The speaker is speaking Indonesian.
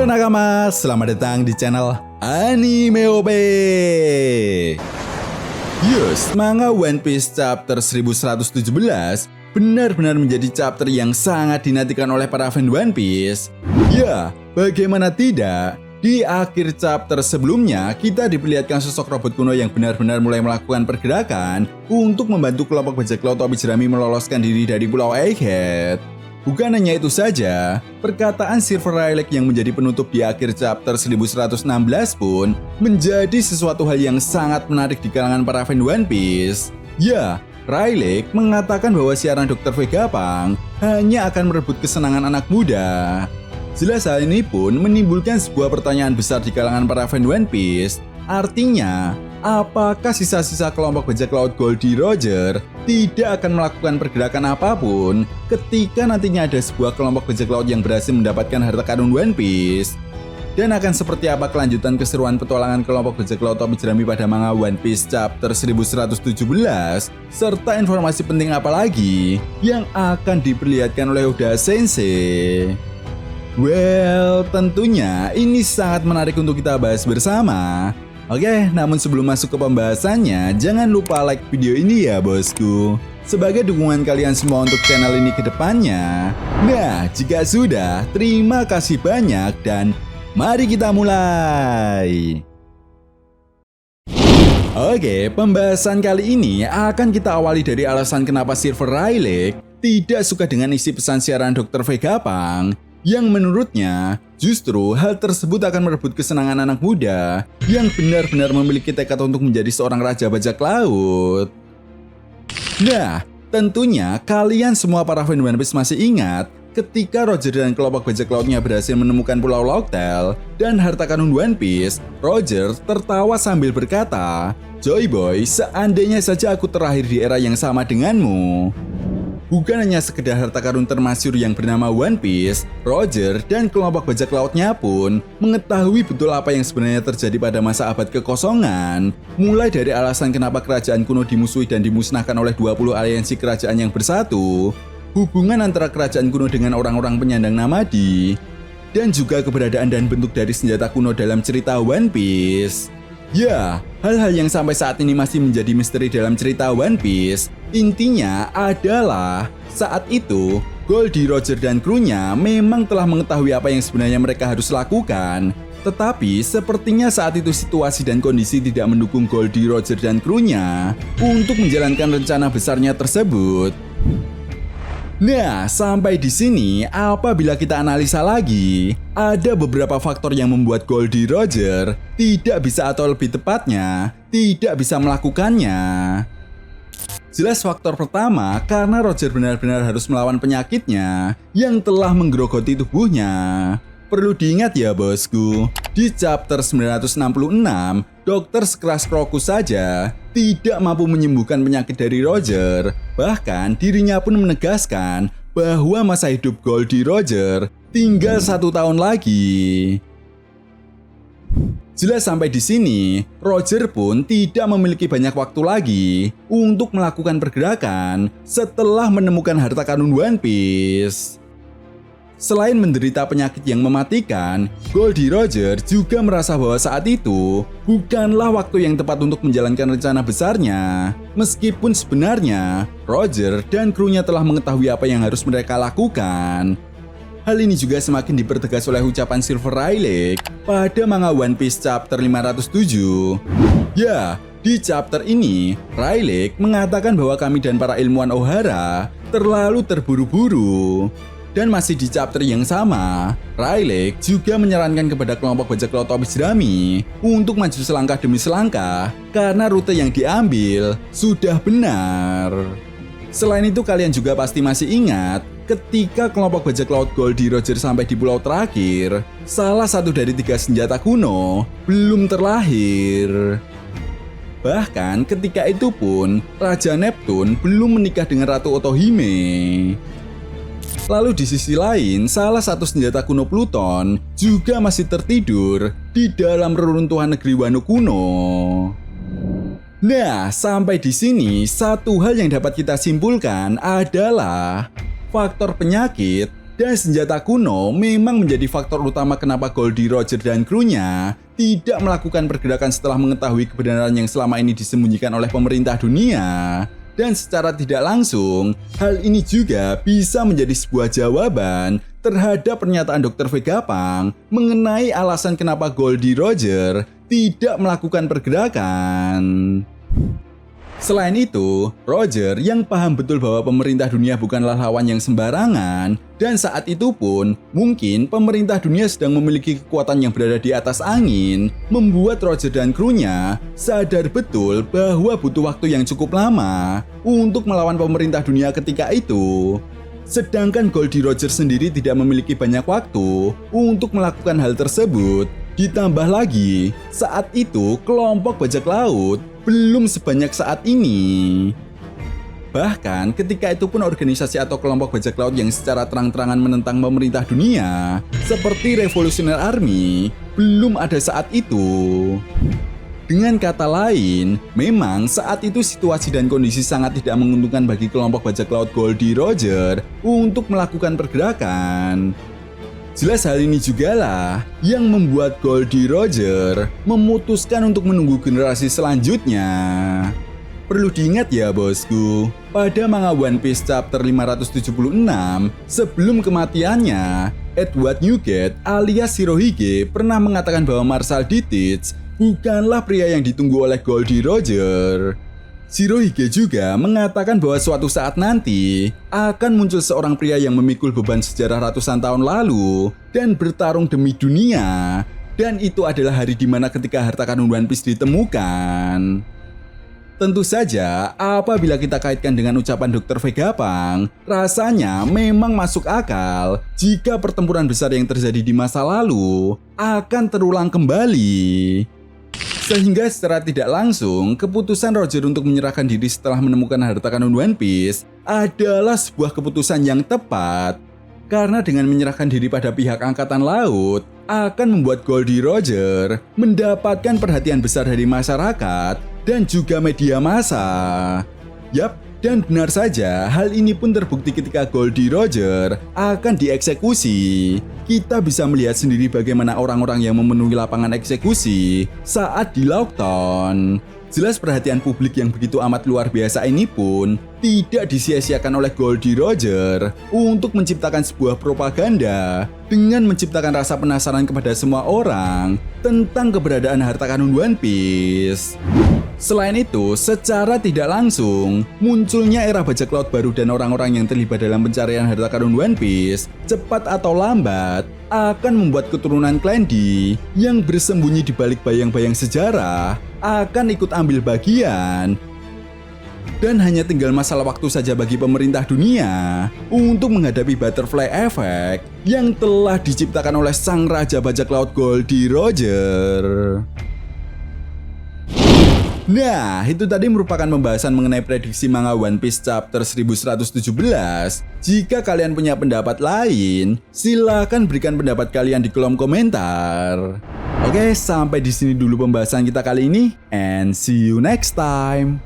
nakama, selamat datang di channel Anime OP. Yes, manga One Piece chapter 1117 benar-benar menjadi chapter yang sangat dinantikan oleh para fan One Piece. Ya, bagaimana tidak? Di akhir chapter sebelumnya, kita diperlihatkan sosok robot kuno yang benar-benar mulai melakukan pergerakan untuk membantu kelompok bajak laut Tobi Jerami meloloskan diri dari Pulau Egghead. Bukan hanya itu saja, perkataan Silver Rayleigh yang menjadi penutup di akhir chapter 1116 pun menjadi sesuatu hal yang sangat menarik di kalangan para fan One Piece. Ya, Rayleigh mengatakan bahwa siaran Dr. Vegapunk hanya akan merebut kesenangan anak muda. Jelas hal ini pun menimbulkan sebuah pertanyaan besar di kalangan para fan One Piece. Artinya, apakah sisa-sisa kelompok bajak laut Goldie Roger tidak akan melakukan pergerakan apapun ketika nantinya ada sebuah kelompok bajak laut yang berhasil mendapatkan harta karun One Piece? Dan akan seperti apa kelanjutan keseruan petualangan kelompok bajak laut Tobi Jerami pada manga One Piece chapter 1117? Serta informasi penting apa lagi yang akan diperlihatkan oleh Oda Sensei? Well, tentunya ini sangat menarik untuk kita bahas bersama. Oke, namun sebelum masuk ke pembahasannya, jangan lupa like video ini ya bosku, sebagai dukungan kalian semua untuk channel ini ke depannya. Nah, jika sudah, terima kasih banyak dan mari kita mulai. Oke, pembahasan kali ini akan kita awali dari alasan kenapa Silver Rayleigh tidak suka dengan isi pesan siaran Dr. Vegapunk, yang menurutnya justru hal tersebut akan merebut kesenangan anak muda yang benar-benar memiliki tekad untuk menjadi seorang raja bajak laut. Nah, tentunya kalian semua para fan One Piece masih ingat ketika Roger dan kelompok bajak lautnya berhasil menemukan Pulau Locktail dan harta karun One Piece. Roger tertawa sambil berkata, "Joy Boy, seandainya saja aku terlahir di era yang sama denganmu." Bukan hanya sekedar harta karun termasyhur yang bernama One Piece, Roger dan kelompok bajak lautnya pun mengetahui betul apa yang sebenarnya terjadi pada masa abad kekosongan. Mulai dari alasan kenapa kerajaan kuno dimusuhi dan dimusnahkan oleh 20 aliansi kerajaan yang bersatu, hubungan antara kerajaan kuno dengan orang-orang penyandang Namadi, dan juga keberadaan dan bentuk dari senjata kuno dalam cerita One Piece. Ya, hal-hal yang sampai saat ini masih menjadi misteri dalam cerita One Piece. Intinya adalah saat itu Goldie Roger dan krunya memang telah mengetahui apa yang sebenarnya mereka harus lakukan. Tetapi sepertinya saat itu situasi dan kondisi tidak mendukung Goldie Roger dan krunya untuk menjalankan rencana besarnya tersebut. Nah, sampai di sini, apabila kita analisa lagi, ada beberapa faktor yang membuat Goldie Roger tidak bisa, atau lebih tepatnya, tidak bisa melakukannya. Jelas faktor pertama, karena Roger benar-benar harus melawan penyakitnya yang telah menggerogoti tubuhnya. Perlu diingat ya bosku, di chapter 966, dokter sekelas Crocus saja tidak mampu menyembuhkan penyakit dari Roger. Bahkan dirinya pun menegaskan bahwa masa hidup Goldie Roger tinggal 1 tahun lagi. Jelas sampai di sini, Roger pun tidak memiliki banyak waktu lagi untuk melakukan pergerakan setelah menemukan harta karun One Piece. Selain menderita penyakit yang mematikan, Goldie Roger juga merasa bahwa saat itu bukanlah waktu yang tepat untuk menjalankan rencana besarnya. Meskipun sebenarnya Roger dan krunya telah mengetahui apa yang harus mereka lakukan. Hal ini juga semakin dipertegas oleh ucapan Silver Rayleigh pada manga One Piece chapter 507. Ya, di chapter ini, Rayleigh mengatakan bahwa kami dan para ilmuwan Ohara terlalu terburu-buru. Dan masih di chapter yang sama, Rayleigh juga menyarankan kepada kelompok bajak laut Tobi Jerami untuk maju selangkah demi selangkah karena rute yang diambil sudah benar. Selain itu, kalian juga pasti masih ingat ketika kelompok bajak laut Goldie Roger sampai di pulau terakhir, salah satu dari 3 senjata kuno belum terlahir. Bahkan ketika itu pun, Raja Neptune belum menikah dengan Ratu Otohime. Lalu di sisi lain, salah satu senjata kuno Pluton juga masih tertidur di dalam reruntuhan negeri Wano kuno. Nah, sampai di sini, satu hal yang dapat kita simpulkan adalah faktor penyakit Dan senjata kuno memang menjadi faktor utama kenapa Goldie Roger dan krunya tidak melakukan pergerakan setelah mengetahui kebenaran yang selama ini disembunyikan oleh pemerintah dunia. Dan secara tidak langsung, hal ini juga bisa menjadi sebuah jawaban terhadap pernyataan Dr. Vegapunk mengenai alasan kenapa Goldie Roger tidak melakukan pergerakan. Selain itu, Roger yang paham betul bahwa pemerintah dunia bukanlah lawan yang sembarangan, dan saat itu pun mungkin pemerintah dunia sedang memiliki kekuatan yang berada di atas angin, membuat Roger dan krunya sadar betul bahwa butuh waktu yang cukup lama untuk melawan pemerintah dunia ketika itu. Sedangkan Goldie Roger sendiri tidak memiliki banyak waktu untuk melakukan hal tersebut. Ditambah lagi, saat itu kelompok bajak laut belum sebanyak saat ini. Bahkan ketika itu pun organisasi atau kelompok bajak laut yang secara terang-terangan menentang pemerintah dunia, seperti Revolutionary Army, belum ada saat itu. Dengan kata lain, memang saat itu situasi dan kondisi sangat tidak menguntungkan bagi kelompok bajak laut Goldie Roger untuk melakukan pergerakan. Jelas hal ini jugalah yang membuat Goldie Roger memutuskan untuk menunggu generasi selanjutnya. Perlu diingat ya bosku, pada manga One Piece chapter 576, sebelum kematiannya, Edward Newgate alias Shirohige pernah mengatakan bahwa Marshal D-Teach bukanlah pria yang ditunggu oleh Goldie Roger. Shirohige juga mengatakan bahwa suatu saat nanti akan muncul seorang pria yang memikul beban sejarah ratusan tahun lalu dan bertarung demi dunia. Dan itu adalah hari di mana ketika harta karun One Piece ditemukan. Tentu saja, apabila kita kaitkan dengan ucapan Dr. Vegapunk, rasanya memang masuk akal jika pertempuran besar yang terjadi di masa lalu akan terulang kembali. Sehingga secara tidak langsung, keputusan Roger untuk menyerahkan diri setelah menemukan harta karun One Piece adalah sebuah keputusan yang tepat. Karena dengan menyerahkan diri pada pihak angkatan laut, akan membuat Goldie Roger mendapatkan perhatian besar dari masyarakat dan juga media massa. Yap, dan benar saja hal ini pun terbukti ketika Goldie Roger akan dieksekusi. Kita bisa melihat sendiri bagaimana orang-orang yang memenuhi lapangan eksekusi saat di lockdown. Jelas perhatian publik yang begitu amat luar biasa ini pun tidak disia-siakan oleh Goldie Roger untuk menciptakan sebuah propaganda dengan menciptakan rasa penasaran kepada semua orang tentang keberadaan harta karun One Piece. Selain itu, secara tidak langsung, munculnya era bajak laut baru dan orang-orang yang terlibat dalam pencarian harta karun One Piece, cepat atau lambat, akan membuat keturunan Clan D yang bersembunyi di balik bayang-bayang sejarah akan ikut ambil bagian. Dan hanya tinggal masalah waktu saja bagi pemerintah dunia untuk menghadapi butterfly effect yang telah diciptakan oleh sang raja bajak laut Goldie Roger. Nah, itu tadi merupakan pembahasan mengenai prediksi manga One Piece chapter 1117. Jika kalian punya pendapat lain, silakan berikan pendapat kalian di kolom komentar. Oke, sampai di sini dulu pembahasan kita kali ini, and see you next time.